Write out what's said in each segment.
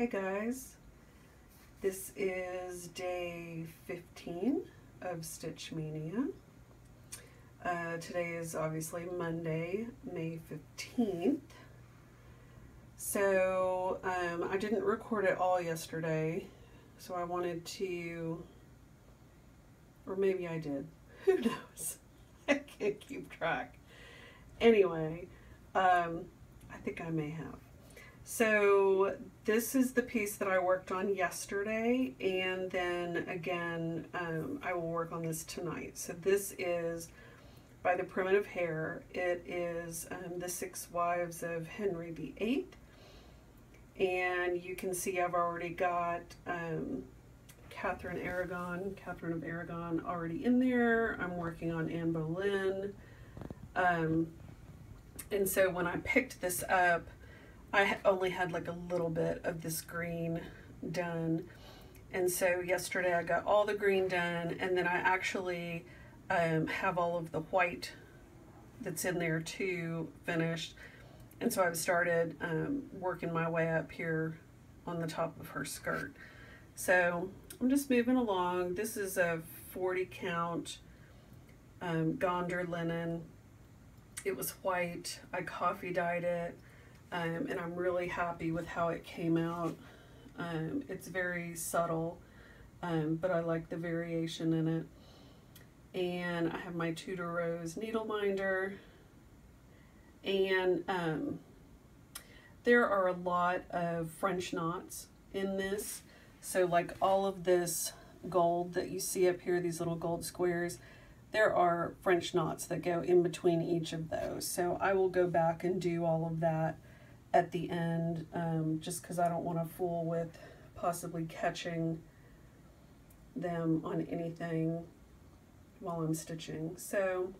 Hey guys, this is day 15 of Stitch Mania. Today is obviously Monday, May 15th. So I didn't record it all yesterday, so I wanted to, or maybe I did, who knows? I can't keep track. Anyway, I think I may have. So this is the piece that I worked on yesterday, and then again I will work on this tonight. So this is by the Primitive Hair. It is the 6 Wives of Henry VIII, and you can see I've already got Catherine of Aragon already in there. I'm working on Anne Boleyn, and so when I picked this up, I only had like a little bit of this green done, and so yesterday I got all the green done, and then I actually have all of the white that's in there too finished, and so I've started working my way up here on the top of her skirt. So I'm just moving along. This is a 40 count Gonder linen. It was white. I coffee dyed it. And I'm really happy with how it came out. It's very subtle, but I like the variation in it. And I have my Tudor Rose needle minder. And there are a lot of French knots in this. So like all of this gold that you see up here, these little gold squares, there are French knots that go in between each of those. So I will go back and do all of that at the end, just because I don't want to fool with possibly catching them on anything while I'm stitching. So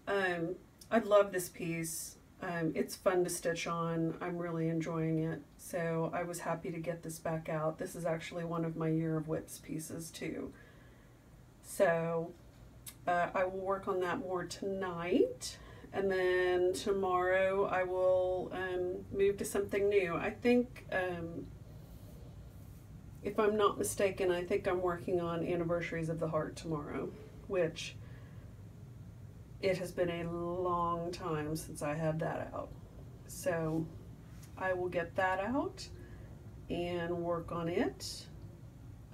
I love this piece. It's fun to stitch on. I'm really enjoying it. So I was happy to get this back out. This is actually one of my Year of Whips pieces too. So I will work on that more tonight. And then tomorrow I will move to something new. I think, if I'm not mistaken, I think I'm working on Anniversaries of the Heart tomorrow, which it has been a long time since I had that out. So I will get that out and work on it,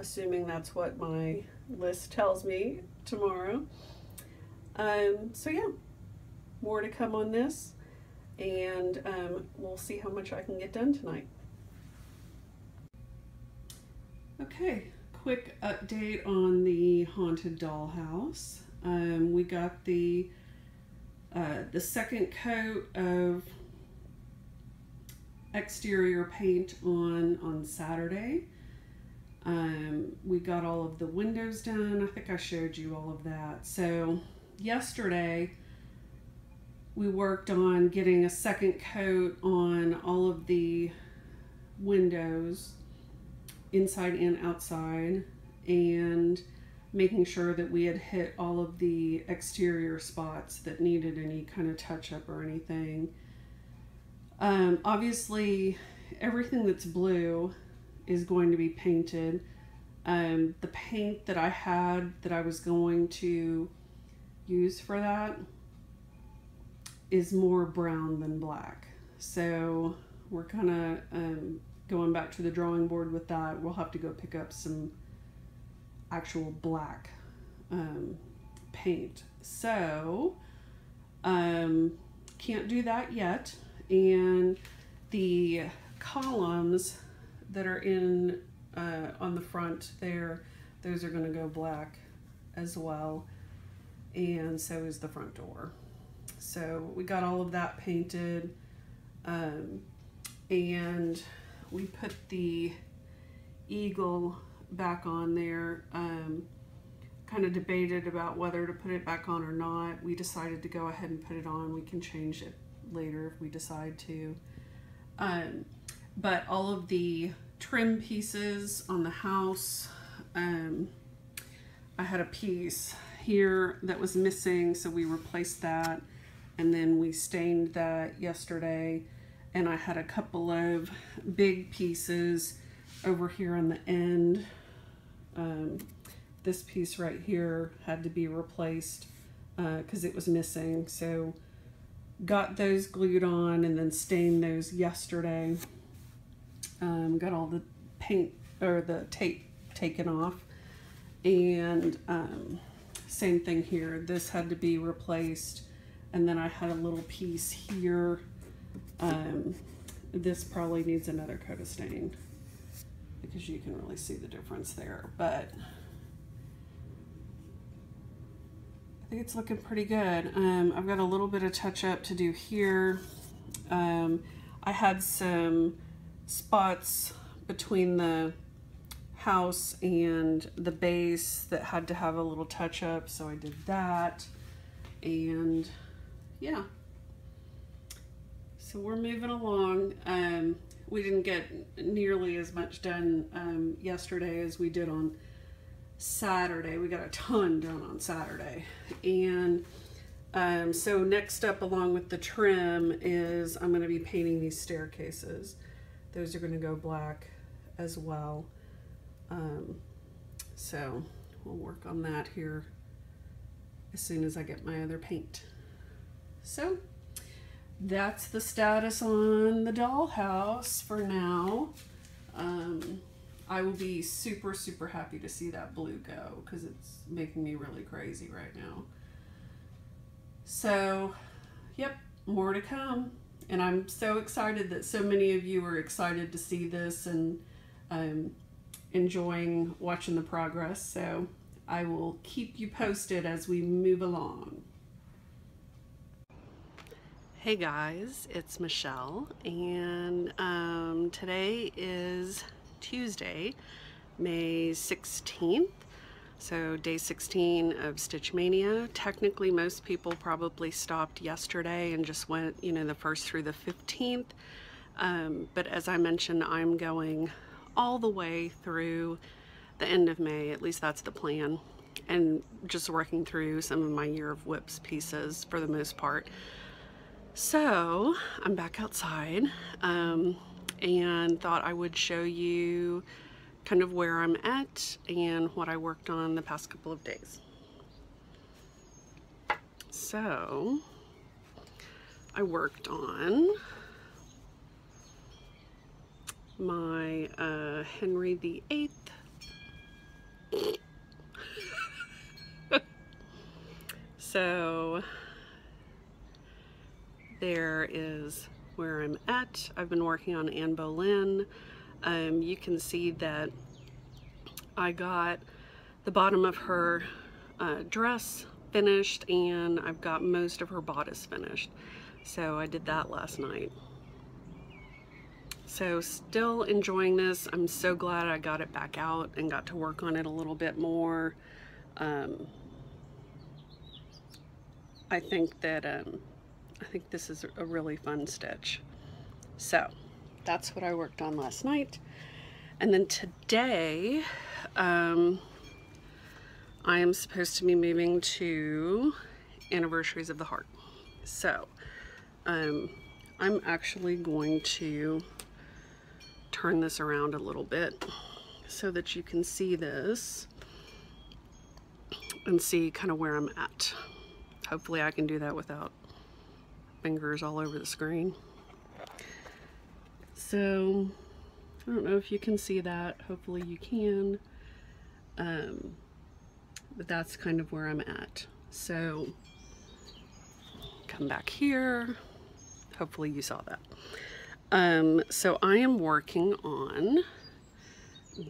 assuming that's what my list tells me tomorrow. So yeah. More to come on this, and we'll see how much I can get done tonight. Okay, quick update on the Haunted Dollhouse. We got the second coat of exterior paint on Saturday. We got all of the windows done. I think I showed you all of that. So yesterday we worked on getting a second coat on all of the windows, inside and outside, and making sure that we had hit all of the exterior spots that needed any kind of touch-up or anything. Obviously, everything that's blue is going to be painted. The paint that I had that I was going to use for that is more brown than black, so we're kind of going back to the drawing board with that. We'll have to go pick up some actual black paint, so can't do that yet. And the columns that are in on the front there, those are going to go black as well, and so is the front door. So we got all of that painted, and we put the eagle back on there. Kind of debated about whether to put it back on or not. We decided to go ahead and put it on. We can change it later if we decide to. But all of the trim pieces on the house, I had a piece here that was missing, so we replaced that. And then we stained that yesterday, and I had a couple of big pieces over here on the end. This piece right here had to be replaced because it was missing, so got those glued on and then stained those yesterday. Got all the paint or the tape taken off, and same thing here. This had to be replaced, and then I had a little piece here. This probably needs another coat of stain because you can really see the difference there, but I think it's looking pretty good. I've got a little bit of touch up to do here. I had some spots between the house and the base that had to have a little touch up, so I did that. And yeah, so we're moving along. We didn't get nearly as much done yesterday as we did on Saturday. We got a ton done on Saturday. And so next up, along with the trim, is I'm going to be painting these staircases. Those are going to go black as well. So we'll work on that here as soon as I get my other paint. So that's the status on the dollhouse for now. I will be super, super happy to see that blue go because it's making me really crazy right now. So, yep, more to come. And I'm so excited that so many of you are excited to see this and enjoying watching the progress. So I will keep you posted as we move along. Hey guys, it's Michelle, and today is Tuesday, May 16th, so day 16 of Stitch Mania. Technically, most people probably stopped yesterday and just went, you know, the 1st through the 15th, but as I mentioned, I'm going all the way through the end of May. At least that's the plan, and just working through some of my Year of Whips pieces for the most part. So I'm back outside and thought I would show you kind of where I'm at and what I worked on the past couple of days. So I worked on my Henry VIII. So there is where I'm at. I've been working on Anne Boleyn. You can see that I got the bottom of her dress finished, and I've got most of her bodice finished. So I did that last night. So still enjoying this. I'm so glad I got it back out and got to work on it a little bit more. I think that I think this is a really fun stitch. So that's what I worked on last night. And then today, I am supposed to be moving to Anniversaries of the Heart. So I'm actually going to turn this around a little bit so that you can see this and see kind of where I'm at. Hopefully I can do that without fingers all over the screen. So I don't know if you can see that. Hopefully you can. But that's kind of where I'm at. So come back here. Hopefully you saw that. So I am working on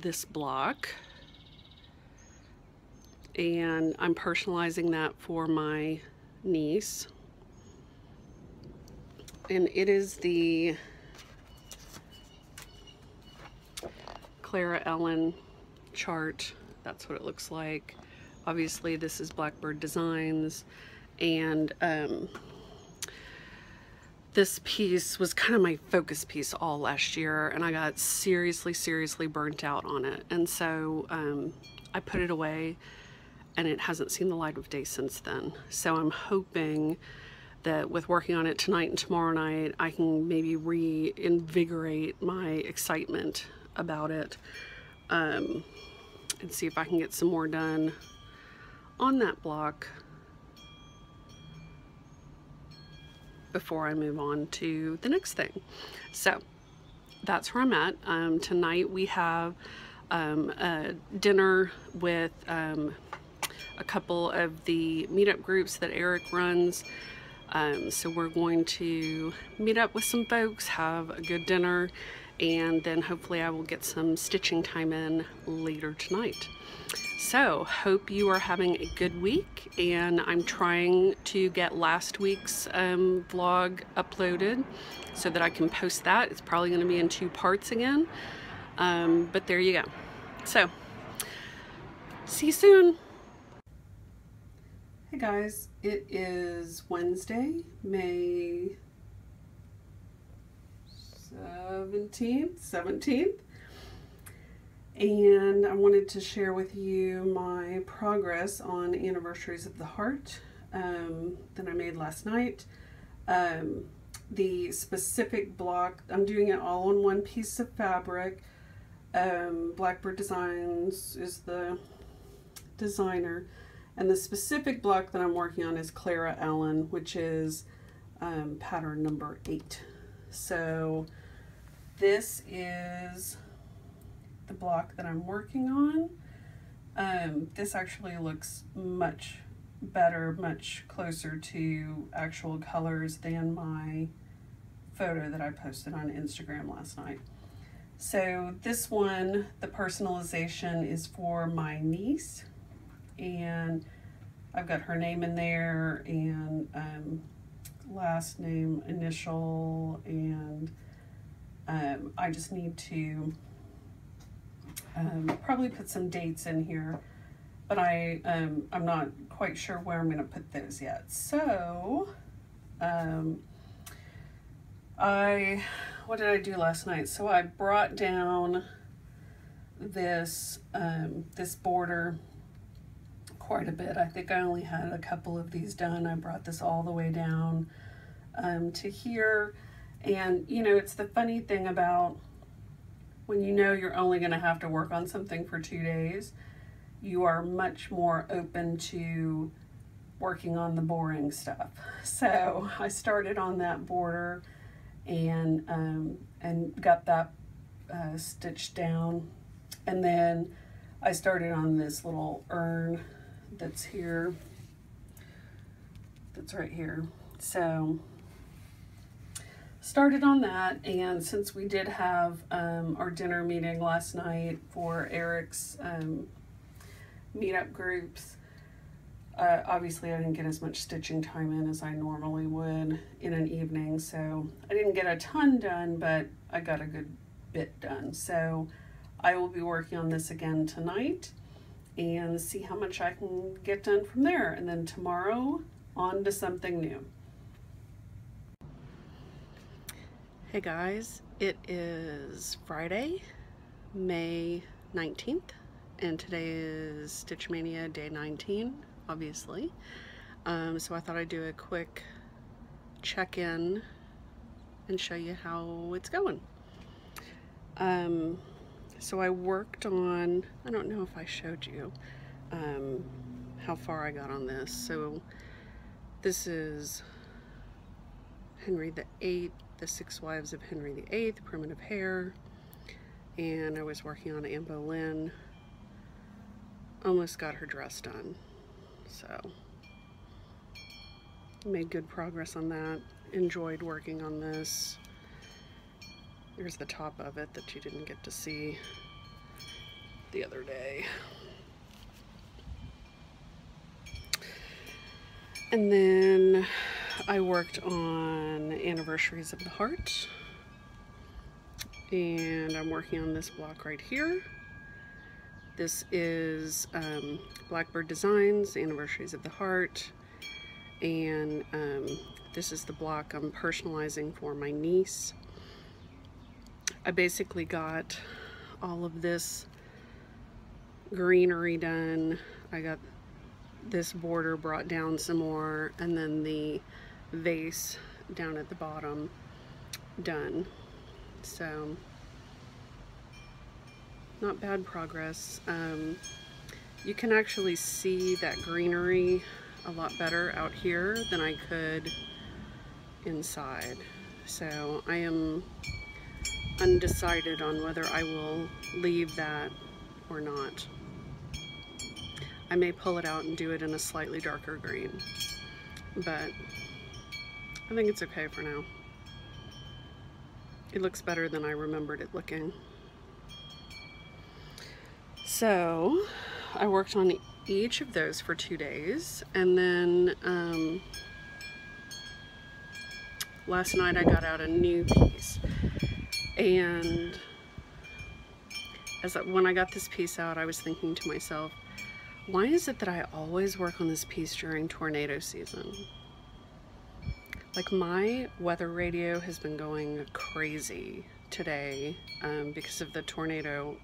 this block, and I'm personalizing that for my niece. And it is the Clara Ellen chart. That's what it looks like. Obviously this is Blackbird Designs, and this piece was kind of my focus piece all last year, and I got seriously burnt out on it, and so I put it away, and it hasn't seen the light of day since then. So I'm hoping that with working on it tonight and tomorrow night, I can maybe reinvigorate my excitement about it, and see if I can get some more done on that block before I move on to the next thing. So that's where I'm at. Tonight we have a dinner with a couple of the meetup groups that Eric runs. So we're going to meet up with some folks, have a good dinner, and then hopefully I will get some stitching time in later tonight. So hope you are having a good week, and I'm trying to get last week's vlog uploaded so that I can post that. It's probably going to be in 2 parts again, but there you go. So see you soon. Hey guys, it is Wednesday, May 17th, and I wanted to share with you my progress on Anniversaries of the Heart that I made last night. The specific block, I'm doing it all on one piece of fabric. Blackbird Designs is the designer, and the specific block that I'm working on is Clara Allen, which is pattern number 8. So this is the block that I'm working on. This actually looks much better, much closer to actual colors than my photo that I posted on Instagram last night. So this one, the personalization is for my niece, and I've got her name in there, and last name, initial, and I just need to probably put some dates in here, but I'm not quite sure where I'm going to put those yet. So what did I do last night? So I brought down this this border quite a bit. I think I only had a couple of these done. I brought this all the way down to here, and you know, it's the funny thing about when you know you're only going to have to work on something for 2 days, you are much more open to working on the boring stuff. So I started on that border and got that stitched down, and then I started on this little urn that's here, that's right here. So started on that, and since we did have our dinner meeting last night for Eric's meetup groups, obviously I didn't get as much stitching time in as I normally would in an evening, so I didn't get a ton done, but I got a good bit done. So I will be working on this again tonight and see how much I can get done from there, and then tomorrow on to something new. Hey guys, it is Friday, May 19th, and today is Stitch Mania day 19, obviously. So I thought I'd do a quick check-in and show you how it's going. So I worked on, I don't know if I showed you how far I got on this. So this is Henry VIII, the 6 Wives of Henry VIII, Primitive Hair, and I was working on Anne Boleyn. Almost got her dress done, so made good progress on that. Enjoyed working on this. There's the top of it that you didn't get to see the other day. And then I worked on Anniversaries of the Heart, and I'm working on this block right here. This is Blackbird Designs, Anniversaries of the Heart, and this is the block I'm personalizing for my niece. I basically got all of this greenery done. I got this border brought down some more, and then the vase down at the bottom done. So not bad progress. You can actually see that greenery a lot better out here than I could inside. So I am undecided on whether I will leave that or not. I may pull it out and do it in a slightly darker green, but I think it's okay for now. It looks better than I remembered it looking. So I worked on each of those for 2 days, and then last night I got out a new piece. And when I got this piece out, I was thinking to myself, why is it that I always work on this piece during tornado season? Like, my weather radio has been going crazy today because of the tornado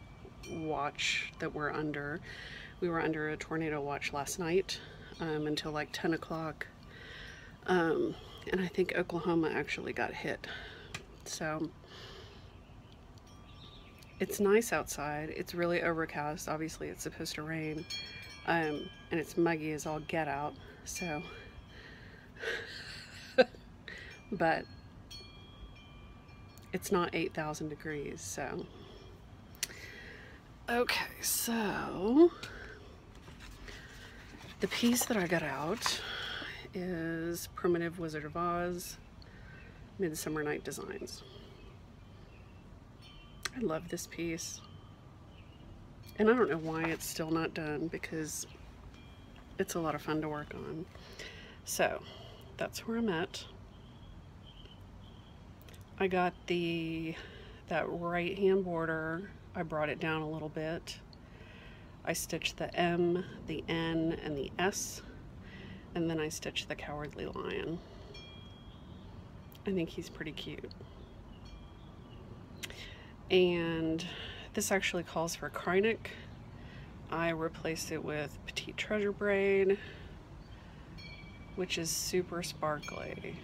watch that we're under. We were under a tornado watch last night until like 10 o'clock. And I think Oklahoma actually got hit. So it's nice outside. It's really overcast. Obviously it's supposed to rain. And it's muggy as all get out. So, but it's not 8,000 degrees, so. Okay, so the piece that I got out is Primitive Wizard of Oz Midsummer Night Designs. I love this piece, and I don't know why it's still not done, because it's a lot of fun to work on. So that's where I'm at. I got that right hand border. I brought it down a little bit. I stitched the M, the N, and the S, and then I stitched the Cowardly Lion. I think he's pretty cute. And this actually calls for Krynic. I replaced it with Petite Treasure Braid, which is super sparkly,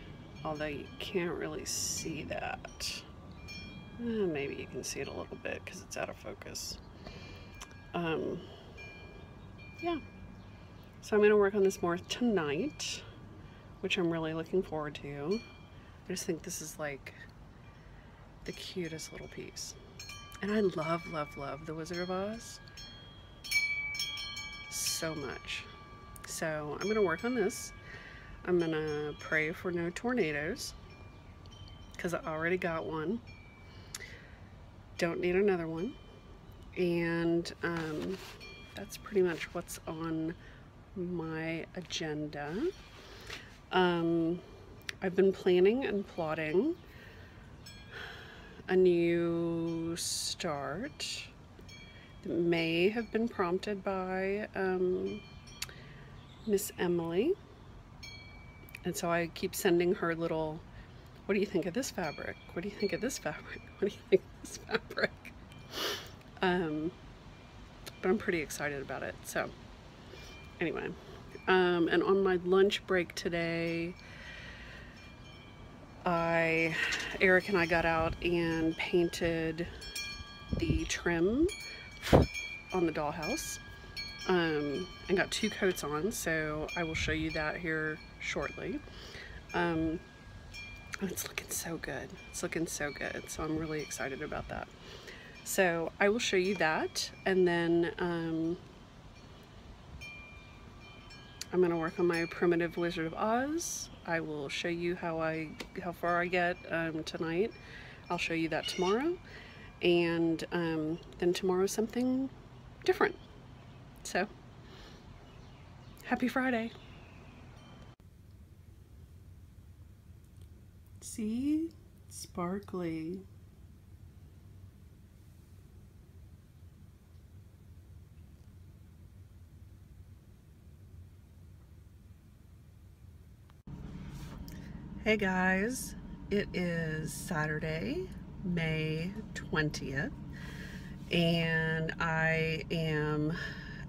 although you can't really see that. Maybe you can see it a little bit because it's out of focus. Yeah, so I'm going to work on this more tonight, which I'm really looking forward to. I just think this is like the cutest little piece, and I love, love, love the Wizard of Oz so much. So I'm going to work on this. I'm going to pray for no tornadoes because I already got one. Don't need another one. And that's pretty much what's on my agenda. I've been planning and plotting a new start that may have been prompted by Miss Emily. And so I keep sending her little, what do you think of this fabric? What do you think of this fabric? What do you think of this fabric? But I'm pretty excited about it. So anyway, and on my lunch break today, Eric and I got out and painted the trim on the dollhouse, and got 2 coats on, so I will show you that here shortly. And it's looking so good. It's looking so good. So I'm really excited about that. So I will show you that, and then I'm going to work on my Primitive Wizard of Oz. I will show you how far I get tonight. I'll show you that tomorrow, and then tomorrow something different. So happy Friday. See? Sparkly. Hey guys, it is Saturday, May 20th, and I am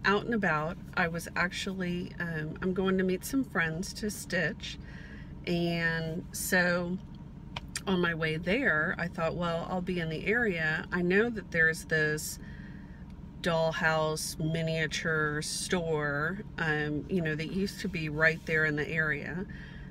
out and about. I was actually, I'm going to meet some friends to stitch, And so on my way there, I thought, well, I'll be in the area. I know that there's this Dollhouse miniature store, you know, that used to be right there in the area.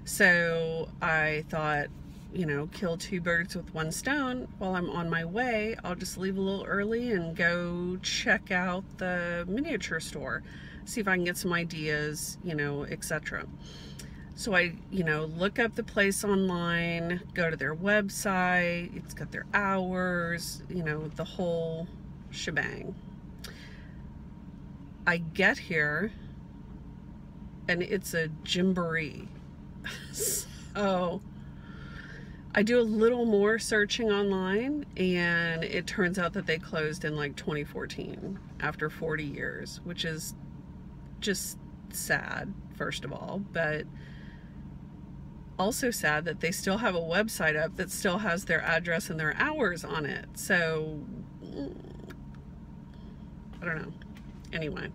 So I thought, you know, kill two birds with one stone. While I'm on my way, I'll just leave a little early and go check out the miniature store, see if I can get some ideas, you know, etc. So I, you know, look up the place online, go to their website, it's got their hours, you know, the whole shebang. I get here and it's a gymboree. So I do a little more searching online, and it turns out that they closed in like 2014 after 40 years, which is just sad, first of all, but also sad that they still have a website up that still has their address and their hours on it. So I don't know. Anyway,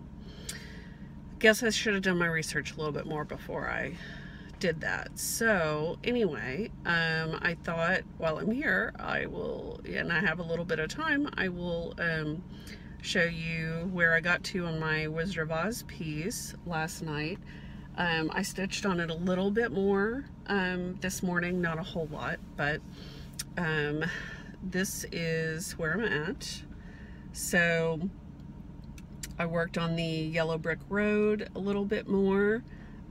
guess I should have done my research a little bit more before I did that. So anyway, I thought while I'm here, I will, and I have a little bit of time, I will show you where I got to on my Wizard of Oz piece last night. I stitched on it a little bit more this morning, not a whole lot, but this is where I'm at. So I worked on the yellow brick road a little bit more.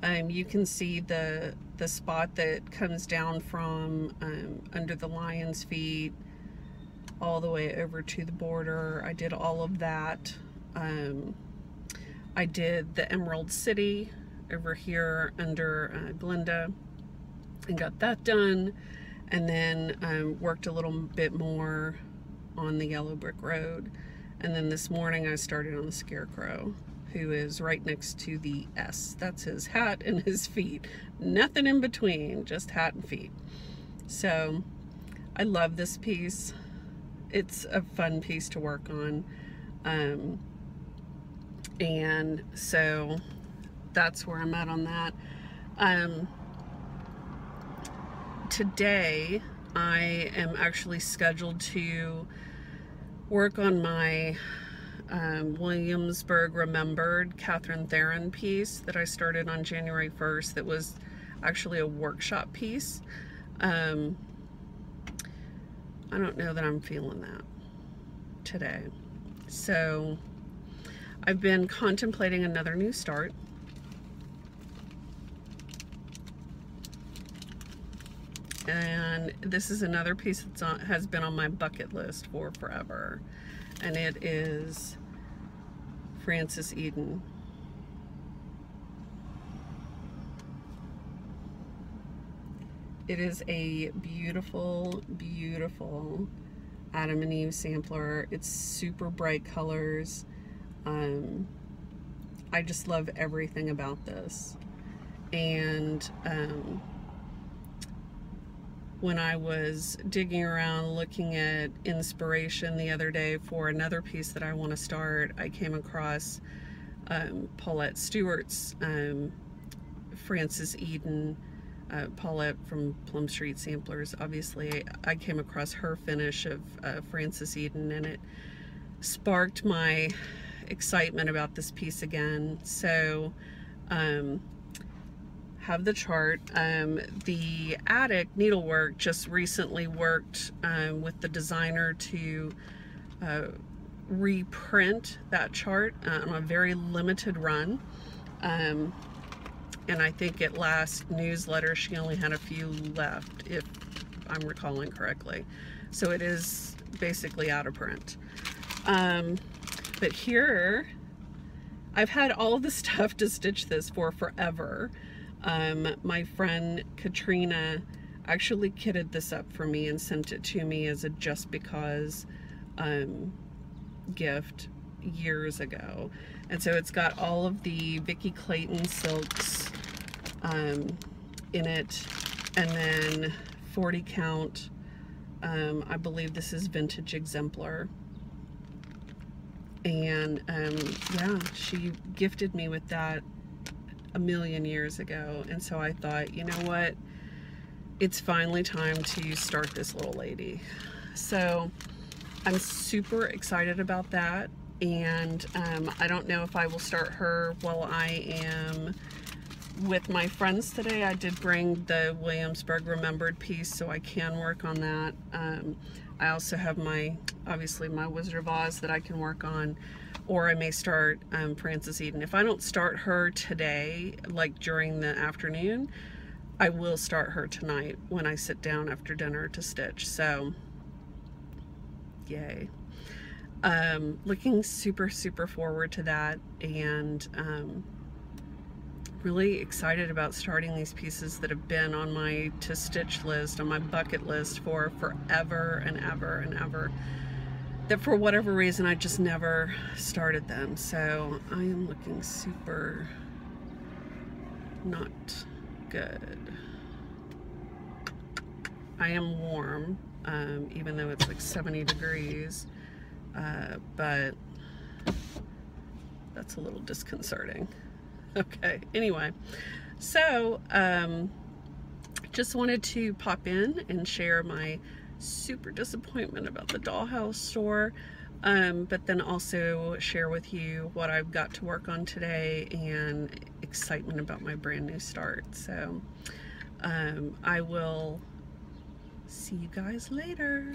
You can see the spot that comes down from under the lion's feet all the way over to the border. I did all of that. I did the Emerald City over here under Glinda and got that done, and then worked a little bit more on the yellow brick road. And then this morning I started on the Scarecrow, who is right next to the S. That's his hat and his feet. Nothing in between, just hat and feet. So I love this piece. It's a fun piece to work on. And so that's where I'm at on that. Today I am actually scheduled to work on my Williamsburg Remembered Catherine Theron piece that I started on January 1st. That was actually a workshop piece. I don't know that I'm feeling that today. So I've been contemplating another new start. And this is another piece that has been on my bucket list for forever. And it is Frances Eden. It is a beautiful, beautiful Adam and Eve sampler. It's super bright colors. I just love everything about this. And when I was digging around looking at inspiration the other day for another piece that I want to start, I came across Paulette Stewart's Frances Eden. Paulette from Plum Street Samplers, obviously. I came across her finish of Frances Eden, and it sparked my excitement about this piece again. So have the chart. The Attic Needlework just recently worked with the designer to reprint that chart on a very limited run. And I think at last newsletter she only had a few left, if I'm recalling correctly. So it is basically out of print. But here, I've had all the stuff to stitch this for forever. My friend Katrina actually kitted this up for me and sent it to me as a just because gift years ago. And so it's got all of the Vicki Clayton silks in it, and then 40 count. I believe this is vintage exemplar. And yeah, she gifted me with that a million years ago. And so I thought, you know what, it's finally time to start this little lady. So I'm super excited about that, and I don't know if I will start her while I am with my friends today. I did bring the Williamsburg Remembered piece, so I can work on that. I also have obviously my Wizard of Oz that I can work on, or I may start Frances Eden. If I don't start her today, like during the afternoon, I will start her tonight when I sit down after dinner to stitch. So yay. Looking super forward to that, and really excited about starting these pieces that have been on my to stitch list, on my bucket list for forever and ever and ever, that for whatever reason I just never started them. So I am looking super not good. I am warm, even though it's like 70 degrees, but that's a little disconcerting. Okay, anyway, so just wanted to pop in and share my super disappointment about the Dollhouse store, but then also share with you what I've got to work on today and excitement about my brand new start. So I will see you guys later.